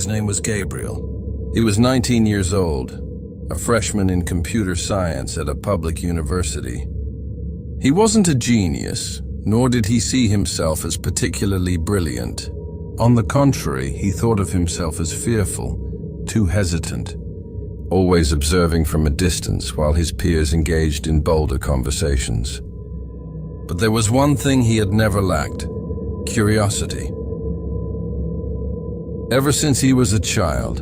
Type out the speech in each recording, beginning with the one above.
His name was Gabriel. He was 19 years old, a freshman in computer science at a public university. He wasn't a genius, nor did he see himself as particularly brilliant. On the contrary, he thought of himself as fearful, too hesitant, always observing from a distance while his peers engaged in bolder conversations. But there was one thing he had never lacked: curiosity. Ever since he was a child,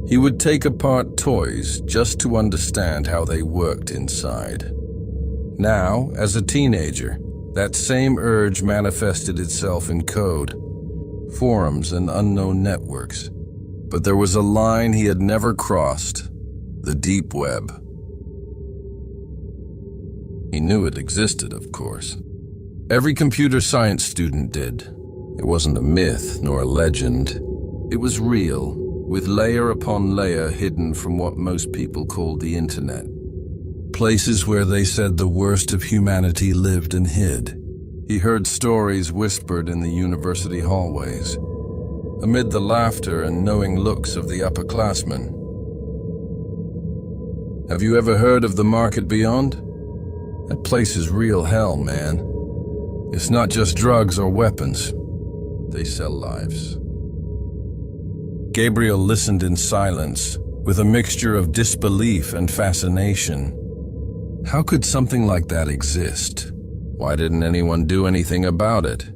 he would take apart toys just to understand how they worked inside. Now, as a teenager, that same urge manifested itself in code, forums, and unknown networks. But there was a line he had never crossed: the deep web. He knew it existed, of course. Every computer science student did. It wasn't a myth nor a legend. It was real, with layer upon layer hidden from what most people called the internet. Places where they said the worst of humanity lived and hid. He heard stories whispered in the university hallways, amid the laughter and knowing looks of the upperclassmen. Have you ever heard of the market beyond? That place is real hell, man. It's not just drugs or weapons. They sell lives. Gabriel listened in silence, with a mixture of disbelief and fascination. How could something like that exist? Why didn't anyone do anything about it?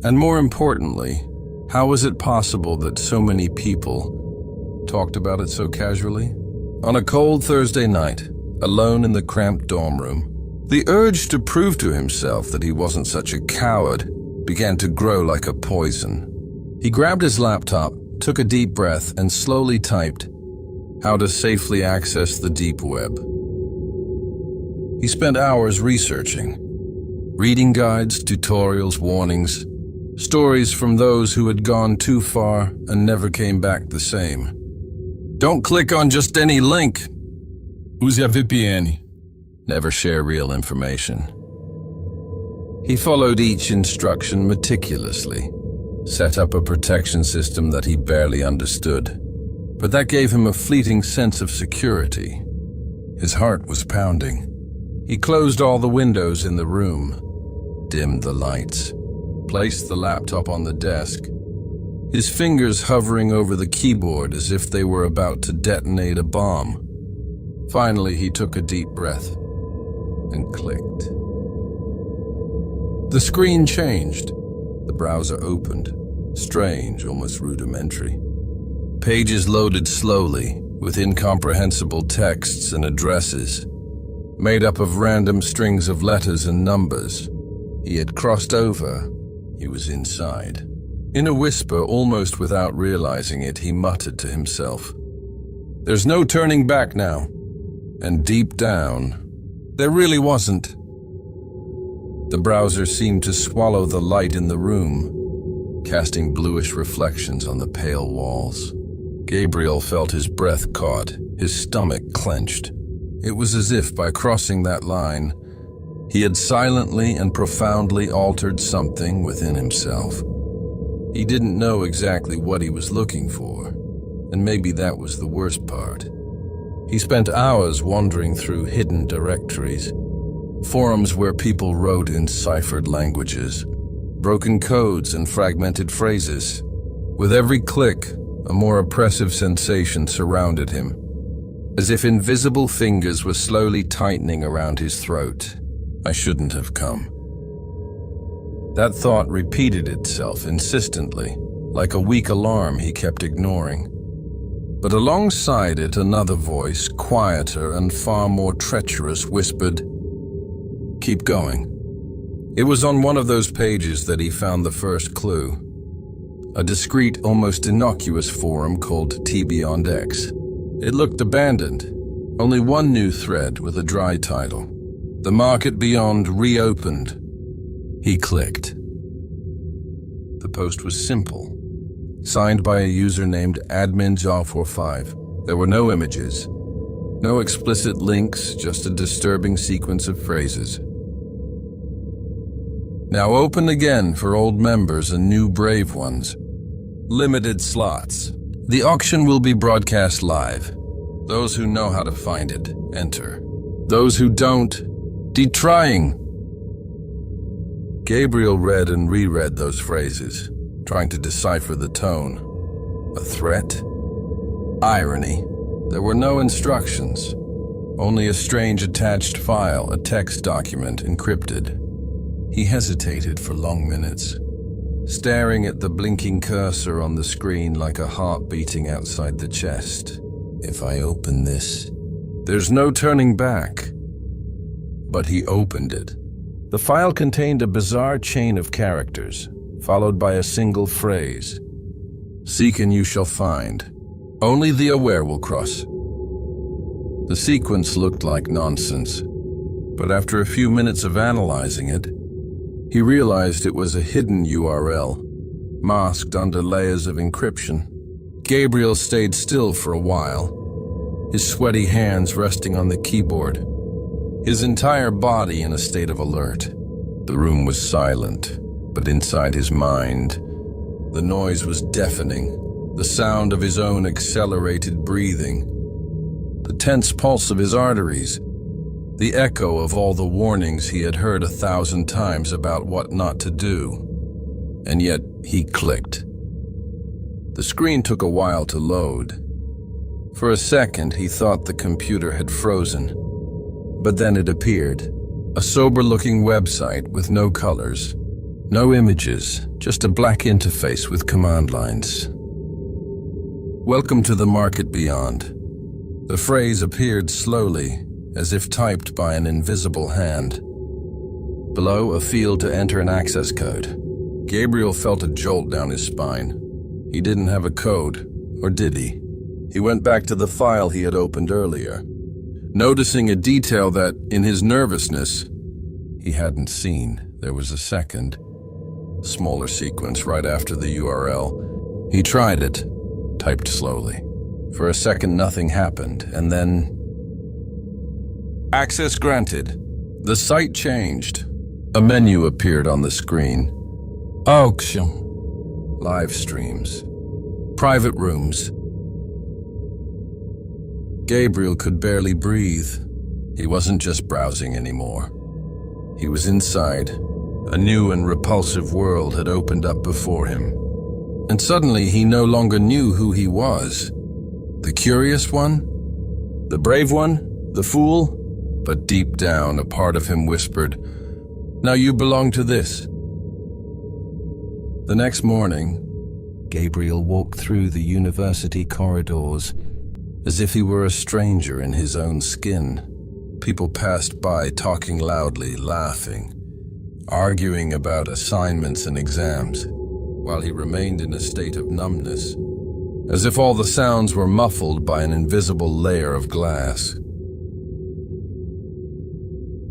And more importantly, how was it possible that so many people talked about it so casually? On a cold Thursday night, alone in the cramped dorm room, the urge to prove to himself that he wasn't such a coward began to grow like a poison. He grabbed his laptop, took a deep breath, and slowly typed, "How to safely access the deep web." He spent hours researching, reading guides, tutorials, warnings, stories from those who had gone too far and never came back the same. Don't click on just any link. Use a VPN. Never share real information. He followed each instruction meticulously, set up a protection system that he barely understood, but that gave him a fleeting sense of security. His heart was pounding. He closed all the windows in the room, dimmed the lights, placed the laptop on the desk, his fingers hovering over the keyboard as if they were about to detonate a bomb. Finally, he took a deep breath and clicked. The screen changed. The browser opened, strange, almost rudimentary. Pages loaded slowly, with incomprehensible texts and addresses, made up of random strings of letters and numbers. He had crossed over. He was inside. In a whisper, almost without realizing it, he muttered to himself, "There's no turning back now." And deep down, there really wasn't. The browser seemed to swallow the light in the room, casting bluish reflections on the pale walls. Gabriel felt his breath caught, his stomach clenched. It was as if by crossing that line, he had silently and profoundly altered something within himself. He didn't know exactly what he was looking for, and maybe that was the worst part. He spent hours wandering through hidden directories, forums where people wrote in ciphered languages, broken codes and fragmented phrases. With every click, a more oppressive sensation surrounded him, as if invisible fingers were slowly tightening around his throat. I shouldn't have come. That thought repeated itself insistently, like a weak alarm he kept ignoring. But alongside it, another voice, quieter and far more treacherous, whispered, "Keep going." It was on one of those pages that he found the first clue. A discreet, almost innocuous forum called T-Beyond-X. It looked abandoned. Only one new thread with a dry title. The Market Beyond Reopened. He clicked. The post was simple, signed by a user named adminjaw45. There were no images, no explicit links, just a disturbing sequence of phrases. Now open again for old members and new brave ones. Limited slots. The auction will be broadcast live. Those who know how to find it, enter. Those who don't, detrying. Gabriel read and reread those phrases, trying to decipher the tone. A threat? Irony. There were no instructions, only a strange attached file, a text document encrypted. He hesitated for long minutes, staring at the blinking cursor on the screen like a heart beating outside the chest. If I open this, there's no turning back. But he opened it. The file contained a bizarre chain of characters, followed by a single phrase. Seek and you shall find. Only the aware will cross. The sequence looked like nonsense, but after a few minutes of analyzing it, he realized it was a hidden URL, masked under layers of encryption. Gabriel stayed still for a while, his sweaty hands resting on the keyboard, his entire body in a state of alert. The room was silent, but inside his mind, the noise was deafening, the sound of his own accelerated breathing, the tense pulse of his arteries, the echo of all the warnings he had heard 1,000 times about what not to do. And yet he clicked. The screen took a while to load. For a second, he thought the computer had frozen. But then it appeared. A sober-looking website with no colors, no images, just a black interface with command lines. Welcome to the market beyond. The phrase appeared slowly, as if typed by an invisible hand. Below, a field to enter an access code. Gabriel felt a jolt down his spine. He didn't have a code, or did he? He went back to the file he had opened earlier, noticing a detail that, in his nervousness, he hadn't seen. There was a second, smaller sequence right after the URL. He tried it, typed slowly. For a second, nothing happened, and then... Access granted. The site changed. A menu appeared on the screen. Auction. Live streams. Private rooms. Gabriel could barely breathe. He wasn't just browsing anymore. He was inside. A new and repulsive world had opened up before him. And suddenly he no longer knew who he was. The curious one? The brave one? The fool? But deep down, a part of him whispered, "Now you belong to this." The next morning, Gabriel walked through the university corridors as if he were a stranger in his own skin. People passed by talking loudly, laughing, arguing about assignments and exams, while he remained in a state of numbness, as if all the sounds were muffled by an invisible layer of glass.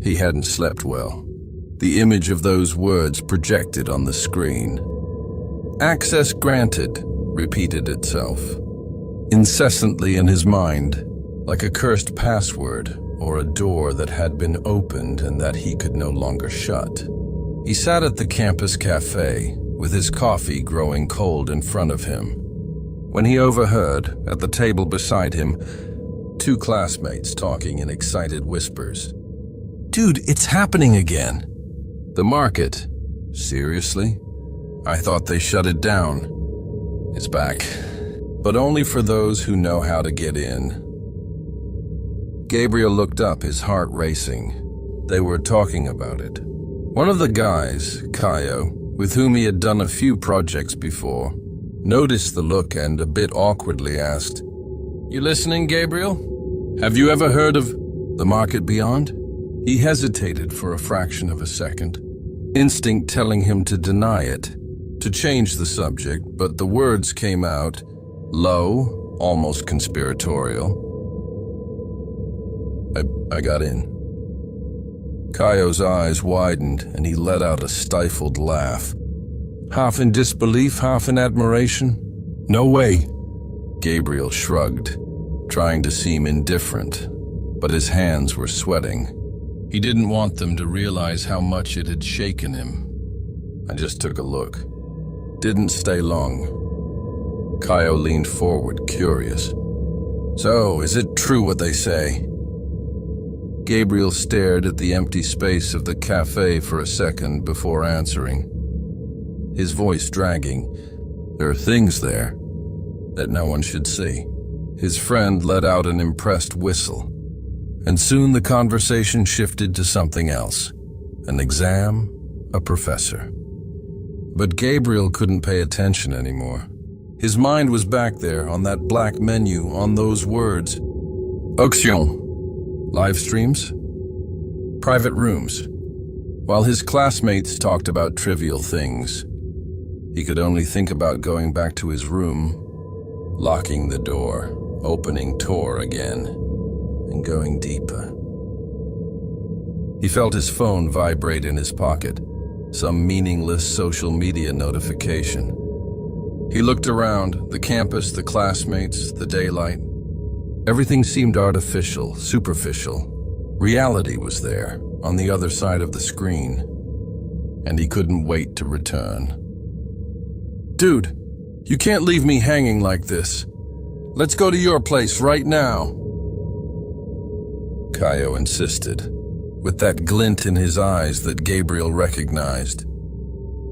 He hadn't slept well. The image of those words projected on the screen. Access granted repeated itself, incessantly in his mind, like a cursed password or a door that had been opened and that he could no longer shut. He sat at the campus cafe, with his coffee growing cold in front of him, when he overheard, at the table beside him, two classmates talking in excited whispers. "Dude, it's happening again." "The market? Seriously? I thought they shut it down." "It's back, but only for those who know how to get in." Gabriel looked up, his heart racing. They were talking about it. One of the guys, Kaio, with whom he had done a few projects before, noticed the look and a bit awkwardly asked, "You listening, Gabriel? Have you ever heard of the market beyond?" He hesitated for a fraction of a second, instinct telling him to deny it, to change the subject, but the words came out, low, almost conspiratorial. I got in." Kaio's eyes widened and he let out a stifled laugh, half in disbelief, half in admiration. "No way." Gabriel shrugged, trying to seem indifferent, but his hands were sweating. He didn't want them to realize how much it had shaken him. "I just took a look. Didn't stay long." Kaio leaned forward, curious. So, is it true what they say? Gabriel stared at the empty space of the cafe for a second before answering, his voice dragging. There are things there that no one should see. His friend let out an impressed whistle, and soon the conversation shifted to something else. An exam, a professor. But Gabriel couldn't pay attention anymore. His mind was back there on that black menu, on those words. Auction. Live streams. Private rooms. While his classmates talked about trivial things, he could only think about going back to his room, locking the door, opening Tor again, and going deeper. He felt his phone vibrate in his pocket, some meaningless social media notification. He looked around, the campus, the classmates, the daylight. Everything seemed artificial, superficial. Reality was there, on the other side of the screen, and he couldn't wait to return. Dude, you can't leave me hanging like this. Let's go to your place right now. Kaio insisted, with that glint in his eyes that Gabriel recognized.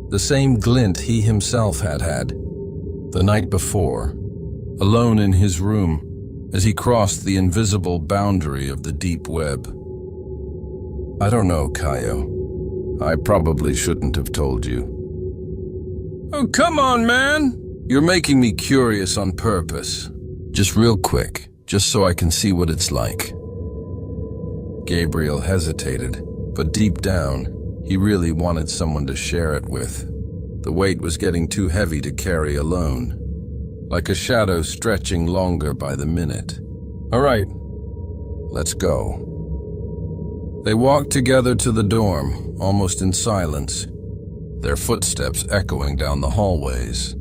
The same glint he himself had had, the night before, alone in his room, as he crossed the invisible boundary of the deep web. I don't know, Kaio. I probably shouldn't have told you. Oh, come on, man! You're making me curious on purpose. Just real quick, just so I can see what it's like. Gabriel hesitated, but deep down, he really wanted someone to share it with. The weight was getting too heavy to carry alone, like a shadow stretching longer by the minute. All right, let's go. They walked together to the dorm, almost in silence, their footsteps echoing down the hallways.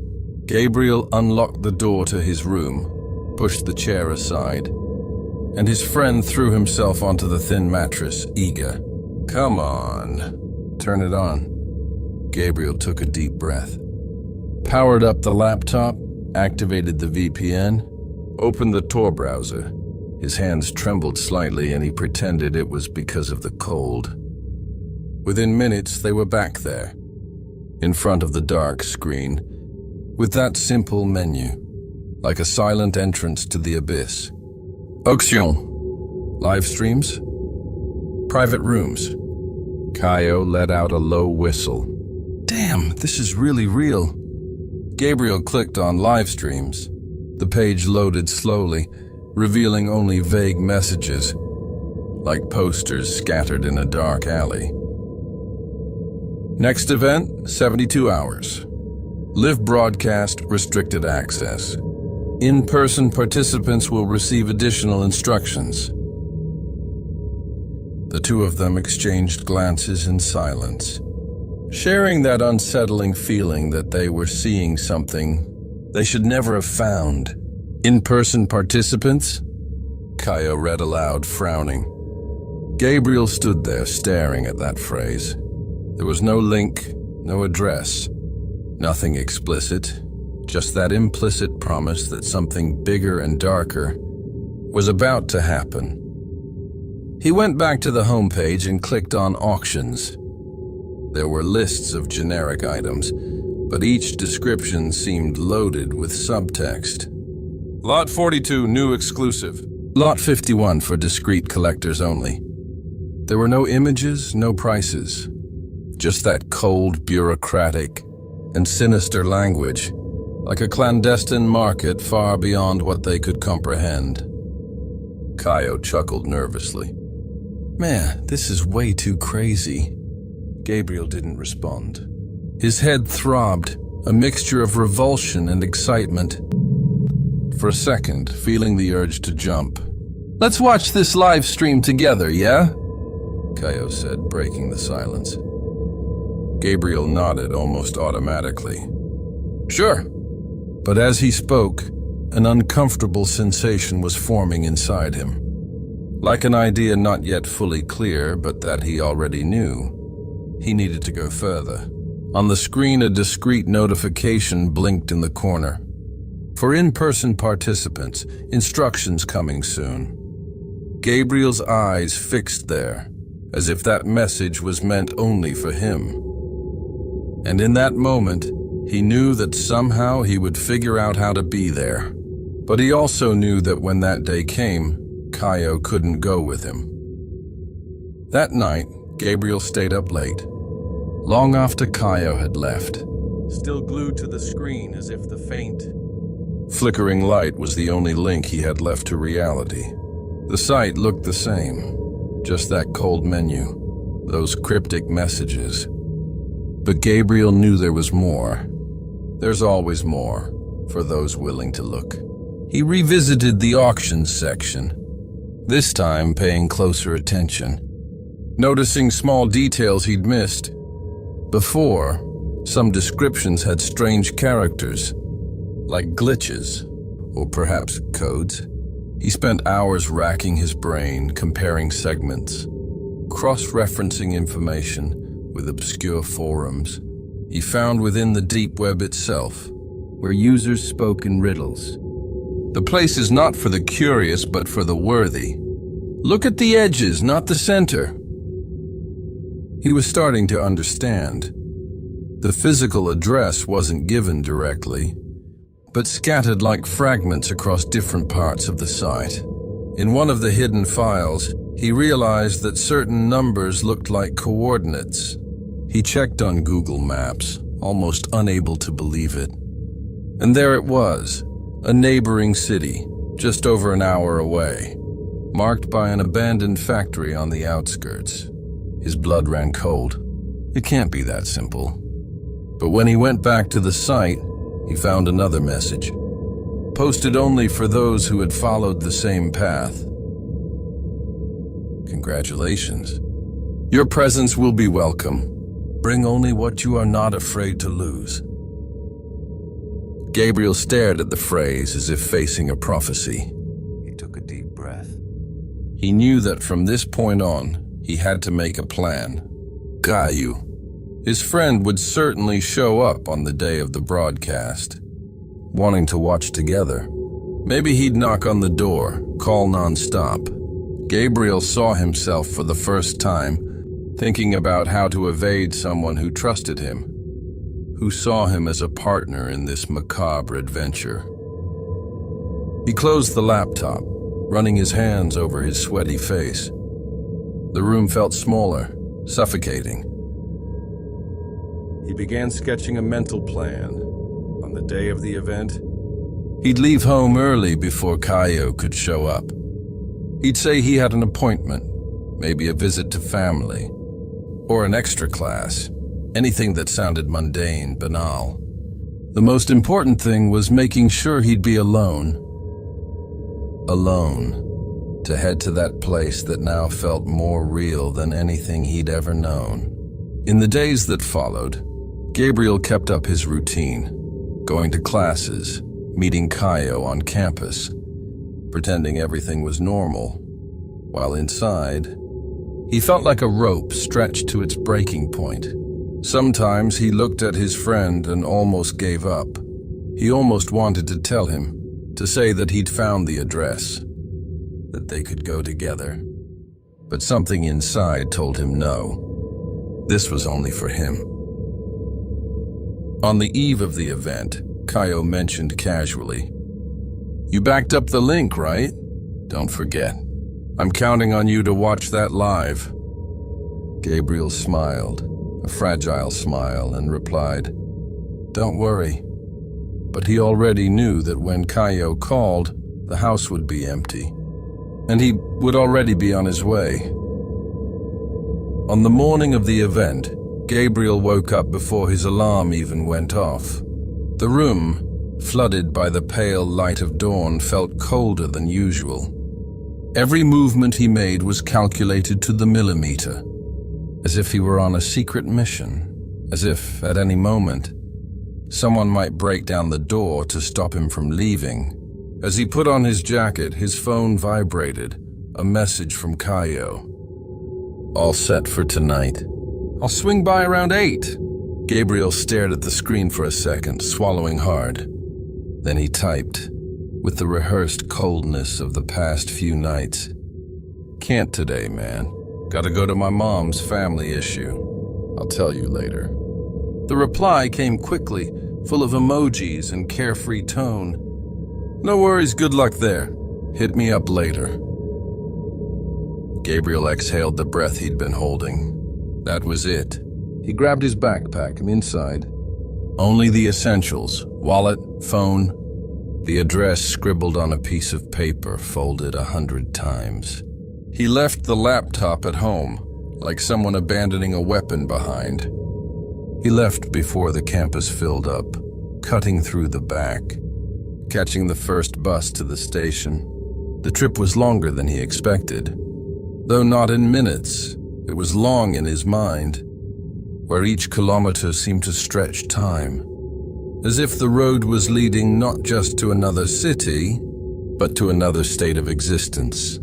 Gabriel unlocked the door to his room, pushed the chair aside, and his friend threw himself onto the thin mattress, eager. Come on, turn it on. Gabriel took a deep breath, powered up the laptop, activated the VPN, opened the Tor browser. His hands trembled slightly and he pretended it was because of the cold. Within minutes, they were back there, in front of the dark screen, with that simple menu, like a silent entrance to the abyss. Auction. Live streams. Private rooms. Kaio let out a low whistle. Damn, this is really real. Gabriel clicked on live streams. The page loaded slowly, revealing only vague messages, like posters scattered in a dark alley. Next event, 72 hours. Live broadcast, restricted access. In-person participants will receive additional instructions. The two of them exchanged glances in silence, sharing that unsettling feeling that they were seeing something they should never have found. In-person participants? Kaio read aloud, frowning. Gabriel stood there staring at that phrase. There was no link, no address, nothing explicit, just that implicit promise that something bigger and darker was about to happen. He went back to the homepage and clicked on auctions. There were lists of generic items, but each description seemed loaded with subtext. Lot 42, new exclusive. Lot 51 for discreet collectors only. There were no images, no prices. Just that cold, bureaucratic, and sinister language, like a clandestine market far beyond what they could comprehend. Kaio chuckled nervously. Man, this is way too crazy. Gabriel didn't respond. His head throbbed, a mixture of revulsion and excitement. For a second, feeling the urge to jump. Let's watch this live stream together, yeah? Kaio said, breaking the silence. Gabriel nodded almost automatically. Sure. But as he spoke, an uncomfortable sensation was forming inside him. Like an idea not yet fully clear, but that he already knew. He needed to go further. On the screen, a discreet notification blinked in the corner. For in-person participants, instructions coming soon. Gabriel's eyes fixed there, as if that message was meant only for him. And in that moment, he knew that somehow he would figure out how to be there. But he also knew that when that day came, Kaio couldn't go with him. That night, Gabriel stayed up late, long after Kaio had left, still glued to the screen as if the faint, flickering light was the only link he had left to reality. The site looked the same, just that cold menu, those cryptic messages. But Gabriel knew there was more. There's always more, for those willing to look. He revisited the auctions section, this time paying closer attention, noticing small details he'd missed. Before, some descriptions had strange characters, like glitches, or perhaps codes. He spent hours racking his brain, comparing segments, cross-referencing information with obscure forums he found within the deep web itself, where users spoke in riddles. The place is not for the curious, but for the worthy. Look at the edges, not the center. He was starting to understand. The physical address wasn't given directly, but scattered like fragments across different parts of the site. In one of the hidden files, he realized that certain numbers looked like coordinates. He checked on Google Maps, almost unable to believe it. And there it was, a neighboring city, just over an hour away, marked by an abandoned factory on the outskirts. His blood ran cold. It can't be that simple. But when he went back to the site, he found another message, posted only for those who had followed the same path. Congratulations. Your presence will be welcome. Bring only what you are not afraid to lose. Gabriel stared at the phrase as if facing a prophecy. He took a deep breath. He knew that from this point on, he had to make a plan. Kaio, his friend, would certainly show up on the day of the broadcast, wanting to watch together. Maybe he'd knock on the door, call non-stop. Gabriel saw himself for the first time, thinking about how to evade someone who trusted him, who saw him as a partner in this macabre adventure. He closed the laptop, running his hands over his sweaty face. The room felt smaller, suffocating. He began sketching a mental plan. On the day of the event, he'd leave home early before Kaio could show up. He'd say he had an appointment, maybe a visit to family, or an extra class, anything that sounded mundane, banal. The most important thing was making sure he'd be alone. Alone, to head to that place that now felt more real than anything he'd ever known. In the days that followed, Gabriel kept up his routine, going to classes, meeting Kaio on campus, pretending everything was normal, while inside, he felt like a rope stretched to its breaking point. Sometimes he looked at his friend and almost gave up. He almost wanted to tell him, to say that he'd found the address, that they could go together. But something inside told him no. This was only for him. On the eve of the event, Kaio mentioned casually, "You backed up the link, right? Don't forget. I'm counting on you to watch that live." Gabriel smiled, a fragile smile, and replied, "Don't worry." But he already knew that when Kaio called, the house would be empty, and he would already be on his way. On the morning of the event, Gabriel woke up before his alarm even went off. The room, flooded by the pale light of dawn, felt colder than usual. Every movement he made was calculated to the millimeter, as if he were on a secret mission, as if, at any moment, someone might break down the door to stop him from leaving. As he put on his jacket, his phone vibrated, a message from Kaio. "All set for tonight. I'll swing by around 8. Gabriel stared at the screen for a second, swallowing hard. Then he typed, with the rehearsed coldness of the past few nights. "Can't today, man. Gotta go to my mom's family issue. I'll tell you later." The reply came quickly, full of emojis and carefree tone. "No worries, good luck there. Hit me up later." Gabriel exhaled the breath he'd been holding. That was it. He grabbed his backpack and inside. Only the essentials: wallet, phone, the address scribbled on a piece of paper folded 100 times. He left the laptop at home, like someone abandoning a weapon behind. He left before the campus filled up, cutting through the back, catching the first bus to the station. The trip was longer than he expected, though not in minutes. It was long in his mind, where each kilometer seemed to stretch time, as if the road was leading not just to another city, but to another state of existence.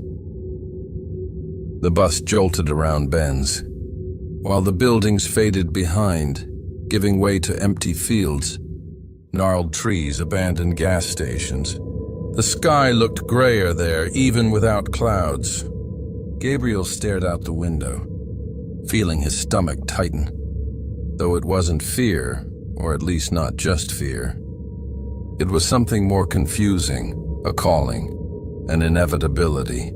The bus jolted around bends, while the buildings faded behind, giving way to empty fields, gnarled trees, abandoned gas stations. The sky looked grayer there, even without clouds. Gabriel stared out the window, feeling his stomach tighten, though it wasn't fear, or at least not just fear. It was something more confusing, a calling, an inevitability.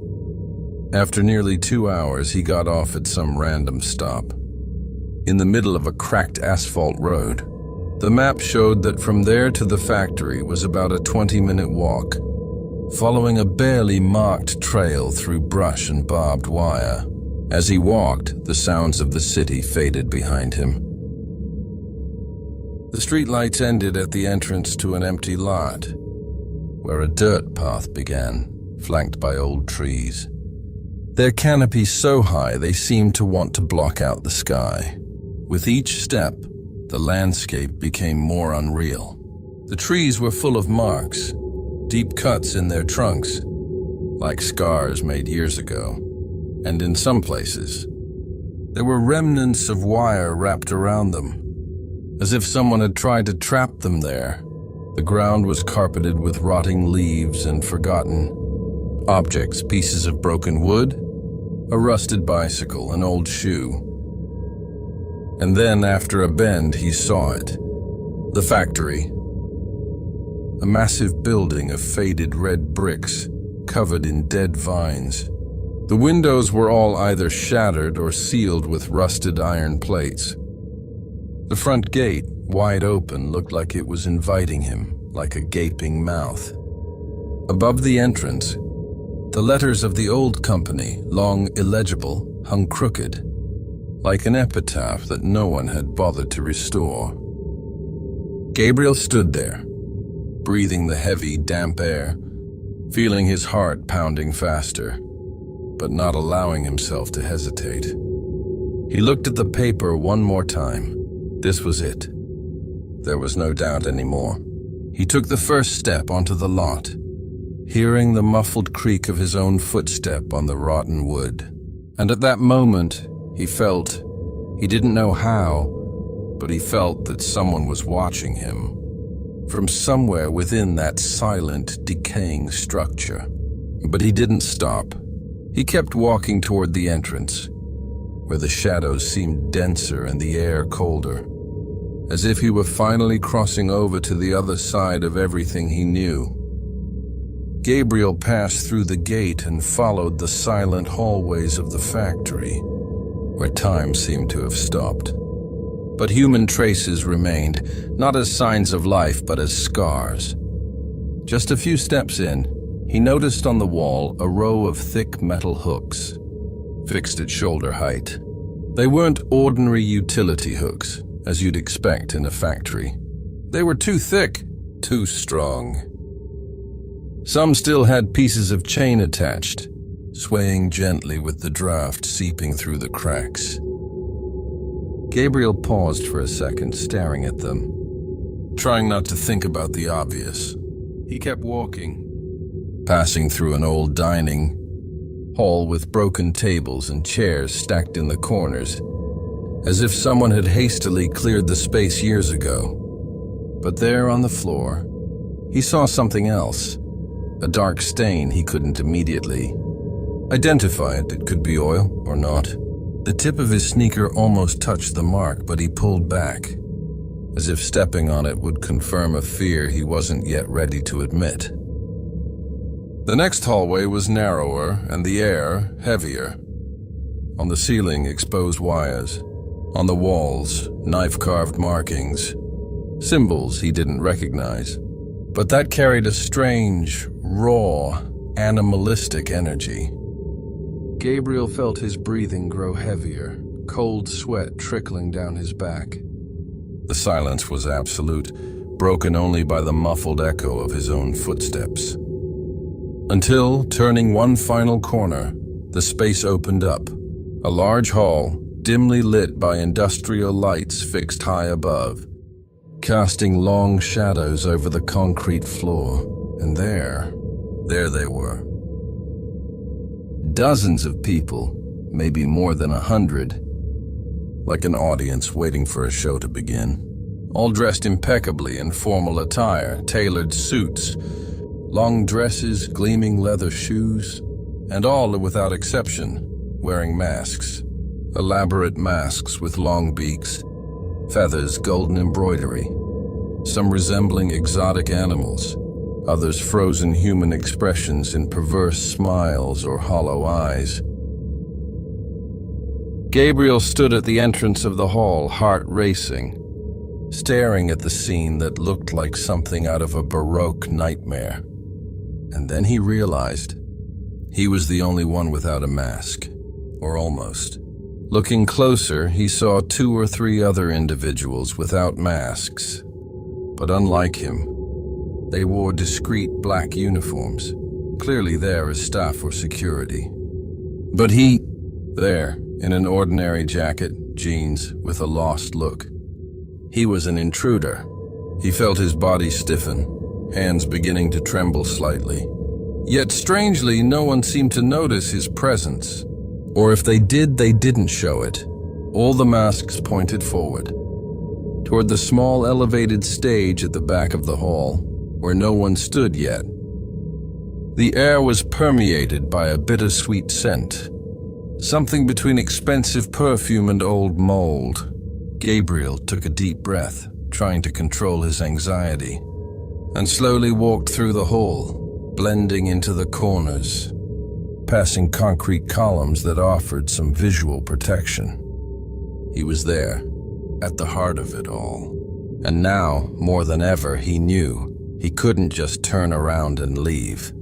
After nearly 2 hours, he got off at some random stop, in the middle of a cracked asphalt road. The map showed that from there to the factory was about a 20-minute walk, following a barely marked trail through brush and barbed wire. As he walked, the sounds of the city faded behind him. The streetlights ended at the entrance to an empty lot, where a dirt path began, flanked by old trees. Their canopies so high they seemed to want to block out the sky. With each step, the landscape became more unreal. The trees were full of marks, deep cuts in their trunks, like scars made years ago. And in some places, there were remnants of wire wrapped around them, as if someone had tried to trap them there. The ground was carpeted with rotting leaves and forgotten objects, pieces of broken wood, a rusted bicycle, an old shoe. And then, after a bend, he saw it. The factory. A massive building of faded red bricks, covered in dead vines. The windows were all either shattered or sealed with rusted iron plates. The front gate, wide open, looked like it was inviting him, like a gaping mouth. Above the entrance, the letters of the old company, long illegible, hung crooked, like an epitaph that no one had bothered to restore. Gabriel stood there, breathing the heavy, damp air, feeling his heart pounding faster, but not allowing himself to hesitate. He looked at the paper one more time. This was it. There was no doubt anymore. He took the first step onto the lot, hearing the muffled creak of his own footstep on the rotten wood. And at that moment, he didn't know how, but he felt that someone was watching him from somewhere within that silent, decaying structure. But he didn't stop. He kept walking toward the entrance, where the shadows seemed denser and the air colder, as if he were finally crossing over to the other side of everything he knew. Gabriel passed through the gate and followed the silent hallways of the factory, where time seemed to have stopped. But human traces remained, not as signs of life, but as scars. Just a few steps in, he noticed on the wall a row of thick metal hooks, fixed at shoulder height. They weren't ordinary utility hooks, as you'd expect in a factory. They were too thick, too strong. Some still had pieces of chain attached, swaying gently with the draft seeping through the cracks. Gabriel paused for a second, staring at them, trying not to think about the obvious. He kept walking, passing through an old dining hall with broken tables and chairs stacked in the corners, as if someone had hastily cleared the space years ago. But there on the floor, he saw something else, a dark stain he couldn't immediately identify it. It could be oil or not. The tip of his sneaker almost touched the mark, but he pulled back, as if stepping on it would confirm a fear he wasn't yet ready to admit. The next hallway was narrower and the air heavier. On the ceiling, exposed wires. On the walls, knife-carved markings, symbols he didn't recognize. But that carried a strange, raw, animalistic energy. Gabriel felt his breathing grow heavier, cold sweat trickling down his back. The silence was absolute, broken only by the muffled echo of his own footsteps. Until, turning one final corner, the space opened up. A large hall, dimly lit by industrial lights fixed high above, casting long shadows over the concrete floor. And there they were. Dozens of people, maybe more than 100, like an audience waiting for a show to begin. All dressed impeccably in formal attire, tailored suits, long dresses, gleaming leather shoes, and all, without exception, wearing masks. Elaborate masks with long beaks, feathers, golden embroidery, some resembling exotic animals, others frozen human expressions in perverse smiles or hollow eyes. Gabriel stood at the entrance of the hall, heart racing, staring at the scene that looked like something out of a Baroque nightmare. And then he realized he was the only one without a mask, or almost. Looking closer, he saw 2 or 3 other individuals without masks. But unlike him, they wore discreet black uniforms, clearly there as staff or security. But he, there, in an ordinary jacket, jeans, with a lost look. He was an intruder. He felt his body stiffen, hands beginning to tremble slightly. Yet strangely, no one seemed to notice his presence. Or if they did, they didn't show it. All the masks pointed forward, toward the small elevated stage at the back of the hall, where no one stood yet. The air was permeated by a bittersweet scent, something between expensive perfume and old mold. Gabriel took a deep breath, trying to control his anxiety, and slowly walked through the hall, blending into the corners, passing concrete columns that offered some visual protection. He was there, at the heart of it all. And now, more than ever, he knew he couldn't just turn around and leave.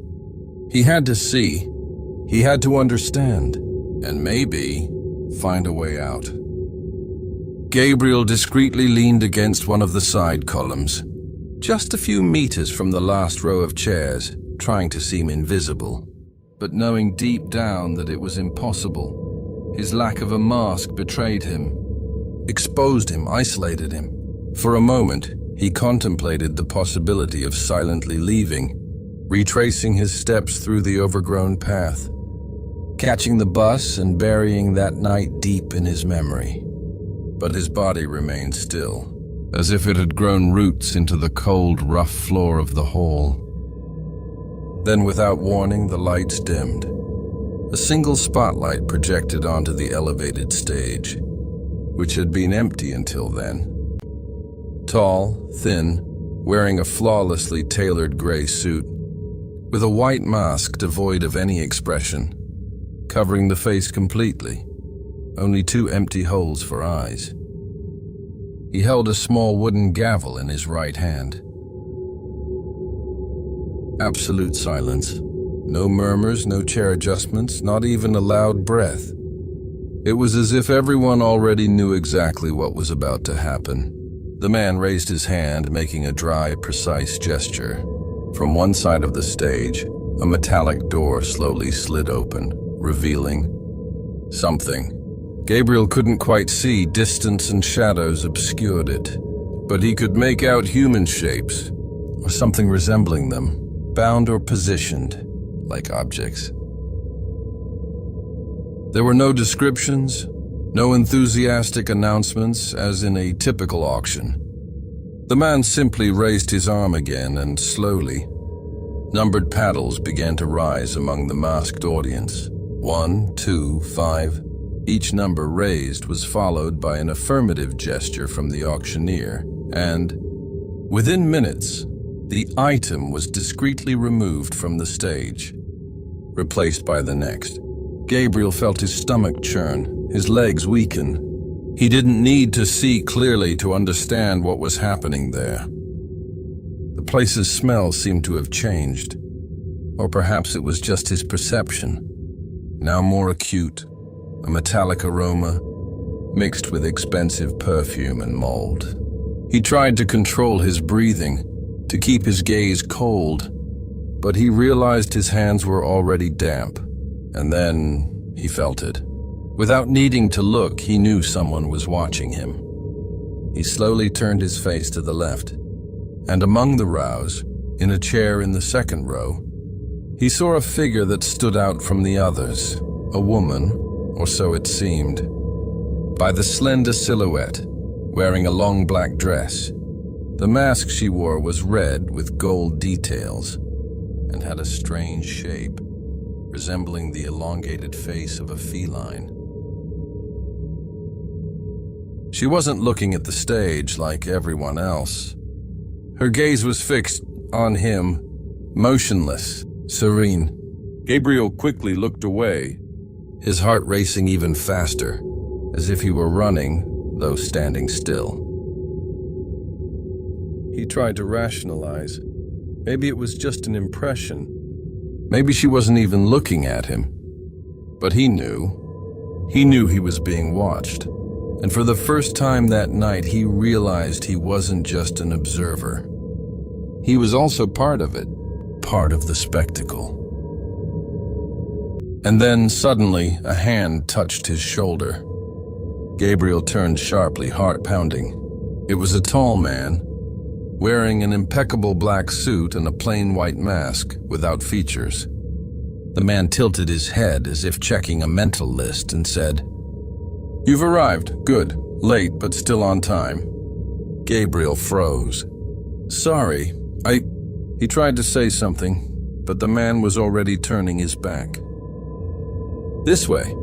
He had to see, he had to understand, and maybe find a way out. Gabriel discreetly leaned against one of the side columns, just a few meters from the last row of chairs, trying to seem invisible, but knowing deep down that it was impossible. His lack of a mask betrayed him, exposed him, isolated him. For a moment, he contemplated the possibility of silently leaving, retracing his steps through the overgrown path, catching the bus and burying that night deep in his memory. But his body remained still, as if it had grown roots into the cold, rough floor of the hall. Then, without warning, the lights dimmed. A single spotlight projected onto the elevated stage, which had been empty until then. Tall, thin, wearing a flawlessly tailored gray suit, with a white mask devoid of any expression, covering the face completely, only 2 empty holes for eyes. He held a small wooden gavel in his right hand. Absolute silence. No murmurs, no chair adjustments, not even a loud breath. It was as if everyone already knew exactly what was about to happen. The man raised his hand, making a dry, precise gesture. From one side of the stage, a metallic door slowly slid open, revealing something. Gabriel couldn't quite see, distance and shadows obscured it, but he could make out human shapes, or something resembling them, bound or positioned like objects. There were no descriptions, no enthusiastic announcements as in a typical auction. The man simply raised his arm again, and slowly, numbered paddles began to rise among the masked audience. 1, 2, 5. Each number raised was followed by an affirmative gesture from the auctioneer, and within minutes, the item was discreetly removed from the stage, replaced by the next. Gabriel felt his stomach churn, his legs weaken. He didn't need to see clearly to understand what was happening there. The place's smell seemed to have changed, or perhaps it was just his perception, now more acute, a metallic aroma mixed with expensive perfume and mold. He tried to control his breathing, to keep his gaze cold, but he realized his hands were already damp, and then he felt it. Without needing to look, he knew someone was watching him. He slowly turned his face to the left, and among the rows, in a chair in the second row, he saw a figure that stood out from the others, a woman, or so it seemed, by the slender silhouette, wearing a long black dress. The mask she wore was red with gold details and had a strange shape, resembling the elongated face of a feline. She wasn't looking at the stage like everyone else. Her gaze was fixed on him, motionless, serene. Gabriel quickly looked away, his heart racing even faster, as if he were running, though standing still. He tried to rationalize. Maybe it was just an impression. Maybe she wasn't even looking at him. But he knew. He knew he was being watched. And for the first time that night, he realized he wasn't just an observer. He was also part of it, part of the spectacle. And then, suddenly, a hand touched his shoulder. Gabriel turned sharply, heart pounding. It was a tall man, wearing an impeccable black suit and a plain white mask, without features. The man tilted his head as if checking a mental list and said, "You've arrived. Good. Late, but still on time." Gabriel froze. "Sorry, He tried to say something, but the man was already turning his back. "This way,"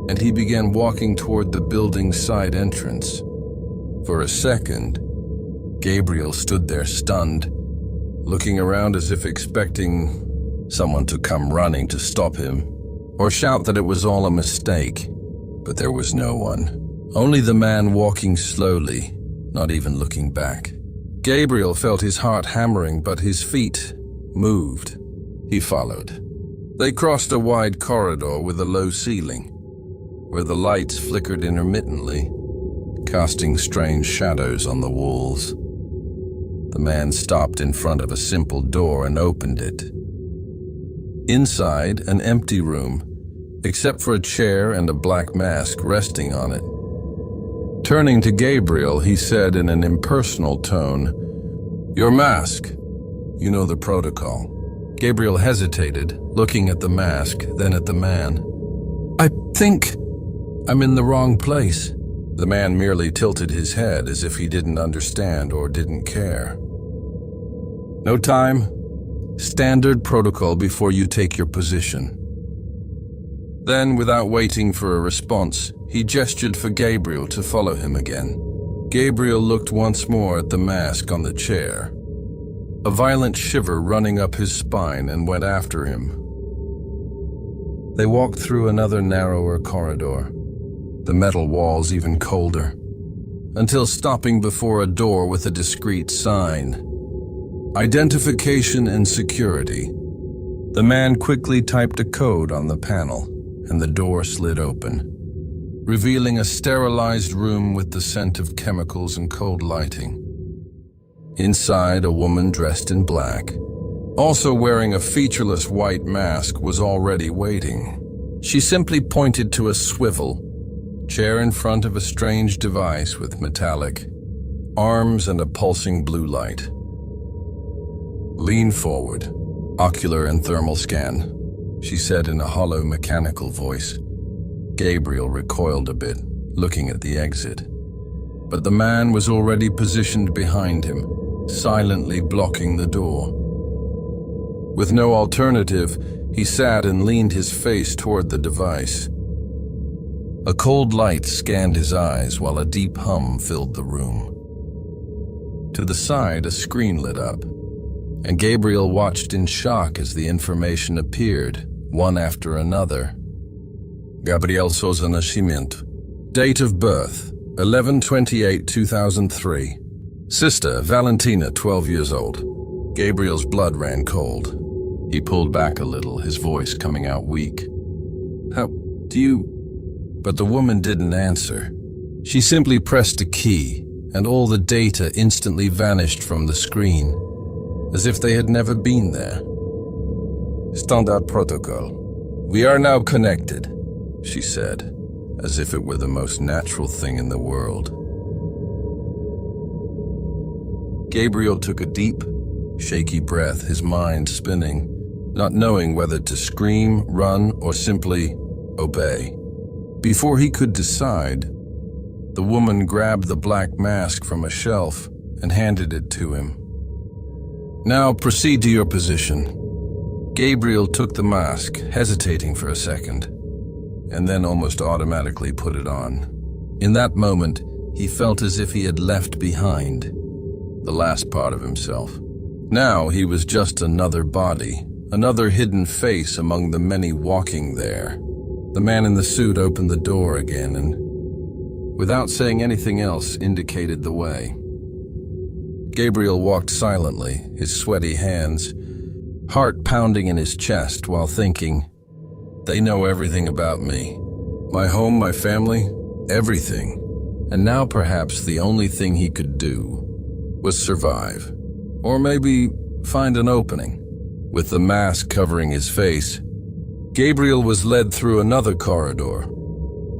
and he began walking toward the building's side entrance. For a second, Gabriel stood there stunned, looking around as if expecting someone to come running to stop him, or shout that it was all a mistake. But there was no one. Only the man walking slowly, not even looking back. Gabriel felt his heart hammering, but his feet moved. He followed. They crossed a wide corridor with a low ceiling, where the lights flickered intermittently, casting strange shadows on the walls. The man stopped in front of a simple door and opened it. Inside, an empty room, except for a chair and a black mask resting on it. Turning to Gabriel, he said in an impersonal tone, "Your mask. You know the protocol." Gabriel hesitated, looking at the mask, then at the man. "I think I'm in the wrong place." The man merely tilted his head as if he didn't understand or didn't care. "No time. Standard protocol before you take your position." Then, without waiting for a response, he gestured for Gabriel to follow him again. Gabriel looked once more at the mask on the chair, a violent shiver running up his spine, and went after him. They walked through another narrower corridor, the metal walls even colder, until stopping before a door with a discreet sign, "Identification and Security." The man quickly typed a code on the panel, and the door slid open, revealing a sterilized room with the scent of chemicals and cold lighting. Inside, a woman dressed in black, also wearing a featureless white mask, was already waiting. She simply pointed to a swivel chair in front of a strange device with metallic arms and a pulsing blue light. "Lean forward. Ocular and thermal scan," she said in a hollow, mechanical voice. Gabriel recoiled a bit, looking at the exit. but the man was already positioned behind him, silently blocking the door. With no alternative, he sat and leaned his face toward the device. A cold light scanned his eyes while a deep hum filled the room. To the side, a screen lit up, and Gabriel watched in shock as the information appeared, one after another. Gabriel Souza Nascimento. Date of birth, 11/28/2003. Sister, Valentina, 12 years old. Gabriel's blood ran cold. He pulled back a little, his voice coming out weak. How do you... But the woman didn't answer. She simply pressed a key, and all the data instantly vanished from the screen, as if they had never been there. Standard protocol. We are now connected, she said, as if it were the most natural thing in the world. Gabriel took a deep, shaky breath, his mind spinning, not knowing whether to scream, run, or simply obey. Before he could decide, the woman grabbed the black mask from a shelf and handed it to him. Now proceed to your position. Gabriel took the mask, hesitating for a second, and then almost automatically put it on. In that moment, he felt as if he had left behind the last part of himself. Now he was just another body, another hidden face among the many walking there. The man in the suit opened the door again and, without saying anything else, indicated the way. Gabriel walked silently, his sweaty hands, heart pounding in his chest while thinking, they know everything about me. My home, my family, everything. And now perhaps the only thing he could do was survive. Or maybe find an opening. With the mask covering his face, Gabriel was led through another corridor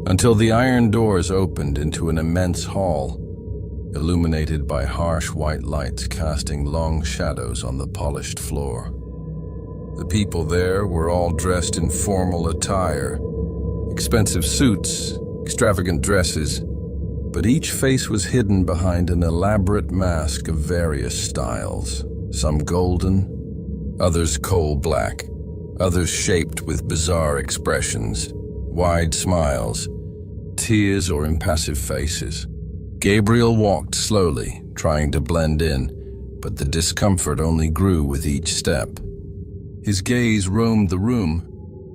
until the iron doors opened into an immense hall, illuminated by harsh white lights casting long shadows on the polished floor. The people there were all dressed in formal attire, expensive suits, extravagant dresses, but each face was hidden behind an elaborate mask of various styles, some golden, others coal black, others shaped with bizarre expressions, wide smiles, tears or impassive faces. Gabriel walked slowly, trying to blend in, but the discomfort only grew with each step. His gaze roamed the room,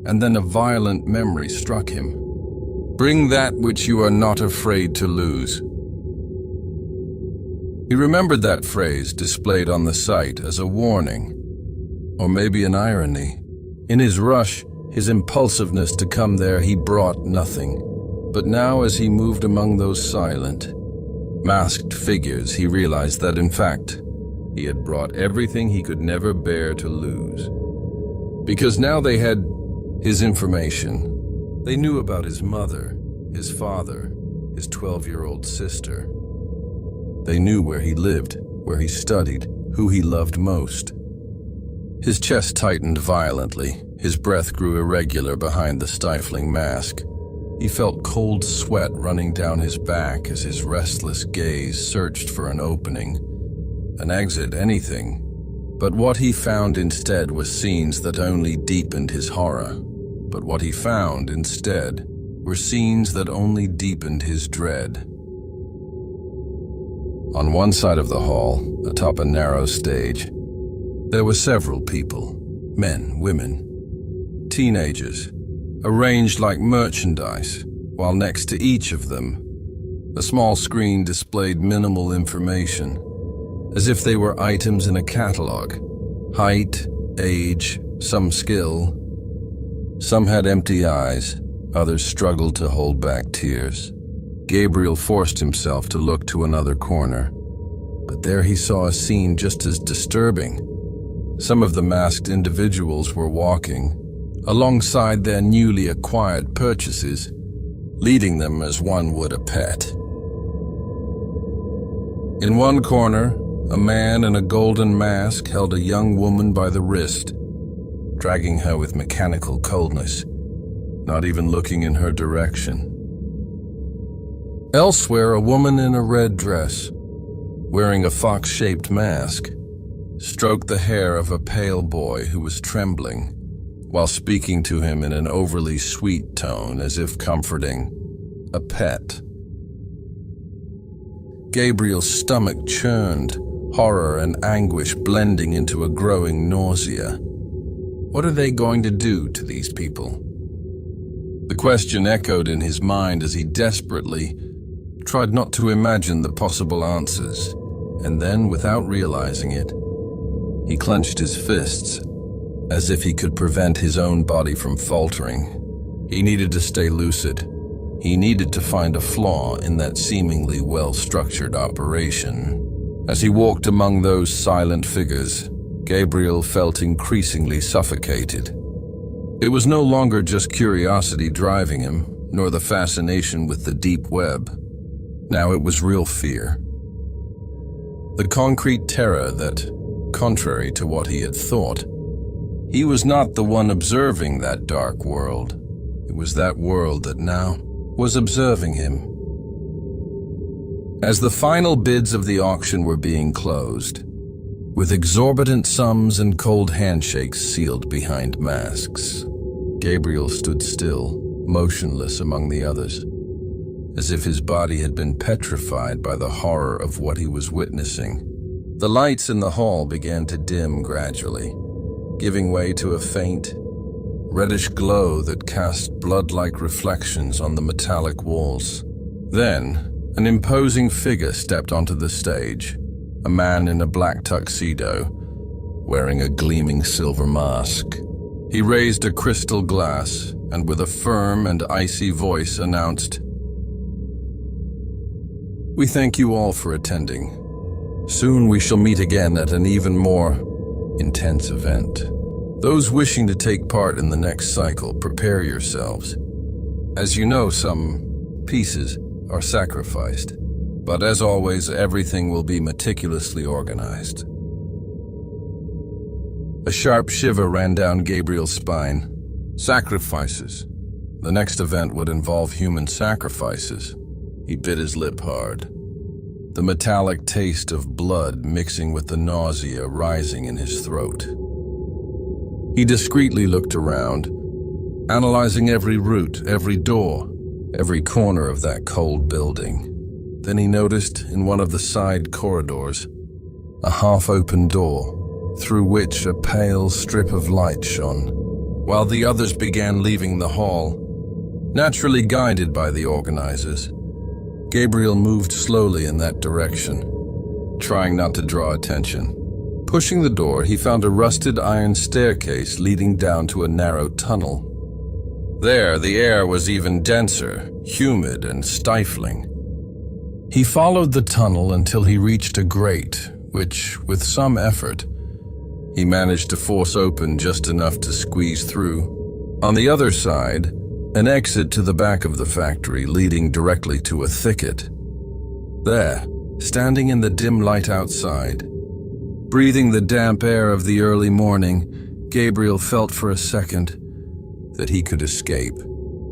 and then a violent memory struck him. Bring that which you are not afraid to lose. He remembered that phrase displayed on the site as a warning, or maybe an irony. In his rush, his impulsiveness to come there, he brought nothing. But now, as he moved among those silent, masked figures, he realized that, in fact, he had brought everything he could never bear to lose. Because now they had his information. They knew about his mother, his father, his 12-year-old sister. They knew where he lived, where he studied, who he loved most. His chest tightened violently. His breath grew irregular behind the stifling mask. He felt cold sweat running down his back as his restless gaze searched for an opening, an exit, anything. But what he found instead was scenes that only deepened his horror. But what he found instead were scenes that only deepened his dread. On one side of the hall, atop a narrow stage, there were several people, men, women, teenagers, arranged like merchandise, while next to each of them, a small screen displayed minimal information, as if they were items in a catalog. Height, age, some skill. Some had empty eyes, others struggled to hold back tears. Gabriel forced himself to look to another corner, but there he saw a scene just as disturbing. Some of the masked individuals were walking alongside their newly acquired purchases, leading them as one would a pet. In one corner, a man in a golden mask held a young woman by the wrist, dragging her with mechanical coldness, not even looking in her direction. Elsewhere, a woman in a red dress, wearing a fox-shaped mask, stroked the hair of a pale boy who was trembling, while speaking to him in an overly sweet tone as if comforting a pet. Gabriel's stomach churned, horror and anguish blending into a growing nausea. What are they going to do to these people? The question echoed in his mind as he desperately tried not to imagine the possible answers, and then, without realizing it, he clenched his fists, as if he could prevent his own body from faltering. He needed to stay lucid. He needed to find a flaw in that seemingly well-structured operation. As he walked among those silent figures, Gabriel felt increasingly suffocated. It was no longer just curiosity driving him, nor the fascination with the deep web. Now it was real fear. The concrete terror that, contrary to what he had thought, he was not the one observing that dark world. It was that world that now was observing him. As the final bids of the auction were being closed, with exorbitant sums and cold handshakes sealed behind masks, Gabriel stood still, motionless among the others, as if his body had been petrified by the horror of what he was witnessing. The lights in the hall began to dim gradually, giving way to a faint, reddish glow that cast blood-like reflections on the metallic walls. Then, an imposing figure stepped onto the stage, a man in a black tuxedo, wearing a gleaming silver mask. He raised a crystal glass and with a firm and icy voice announced, "We thank you all for attending. Soon we shall meet again at an even more intense event. Those wishing to take part in the next cycle, prepare yourselves. As you know, some pieces are sacrificed, but as always, everything will be meticulously organized." A sharp shiver ran down Gabriel's spine. Sacrifices. The next event would involve human sacrifices. He bit his lip hard, the metallic taste of blood mixing with the nausea rising in his throat. He discreetly looked around, analyzing every route, every door, every corner of that cold building. Then he noticed in one of the side corridors a half-open door through which a pale strip of light shone, while the others began leaving the hall. Naturally guided by the organizers, Gabriel moved slowly in that direction, trying not to draw attention. Pushing the door, he found a rusted iron staircase leading down to a narrow tunnel. There, the air was even denser, humid and stifling. He followed the tunnel until he reached a grate, which, with some effort, he managed to force open just enough to squeeze through. On the other side, an exit to the back of the factory leading directly to a thicket. There, standing in the dim light outside, breathing the damp air of the early morning, Gabriel felt for a second that he could escape.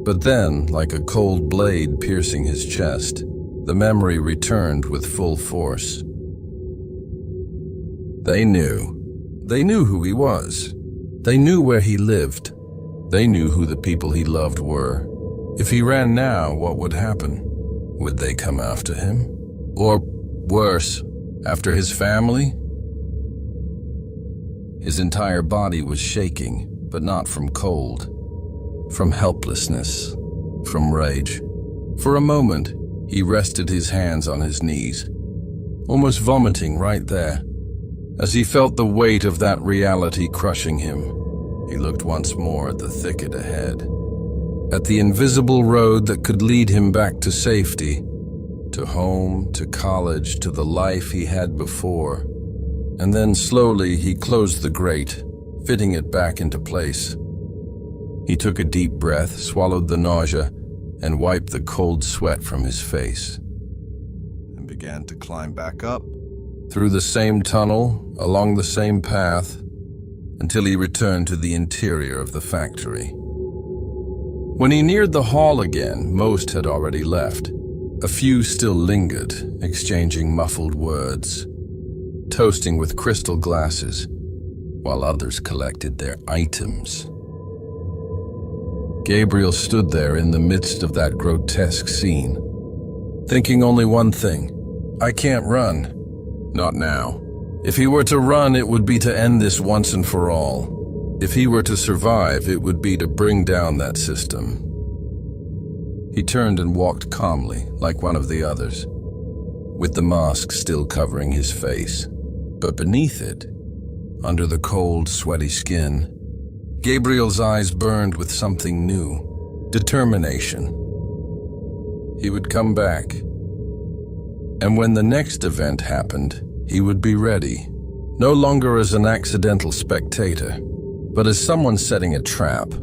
But then, like a cold blade piercing his chest, the memory returned with full force. They knew. They knew who he was. They knew where he lived. They knew who the people he loved were. If he ran now, what would happen? Would they come after him? Or, worse, after his family? His entire body was shaking, but not from cold. From helplessness. From rage. For a moment, he rested his hands on his knees, almost vomiting right there. As he felt the weight of that reality crushing him, he looked once more at the thicket ahead, at the invisible road that could lead him back to safety, to home, to college, to the life he had before. And then slowly he closed the grate, fitting it back into place. He took a deep breath, swallowed the nausea, and wiped the cold sweat from his face, and began to climb back up, through the same tunnel, along the same path, until he returned to the interior of the factory. When he neared the hall again, most had already left. A few still lingered, exchanging muffled words, toasting with crystal glasses, while others collected their items. Gabriel stood there in the midst of that grotesque scene, thinking only one thing: I can't run. Not now. If he were to run, it would be to end this once and for all. If he were to survive, it would be to bring down that system. He turned and walked calmly, like one of the others, with the mask still covering his face. But beneath it, under the cold, sweaty skin, Gabriel's eyes burned with something new: determination. He would come back. And when the next event happened, he would be ready, no longer as an accidental spectator, but as someone setting a trap.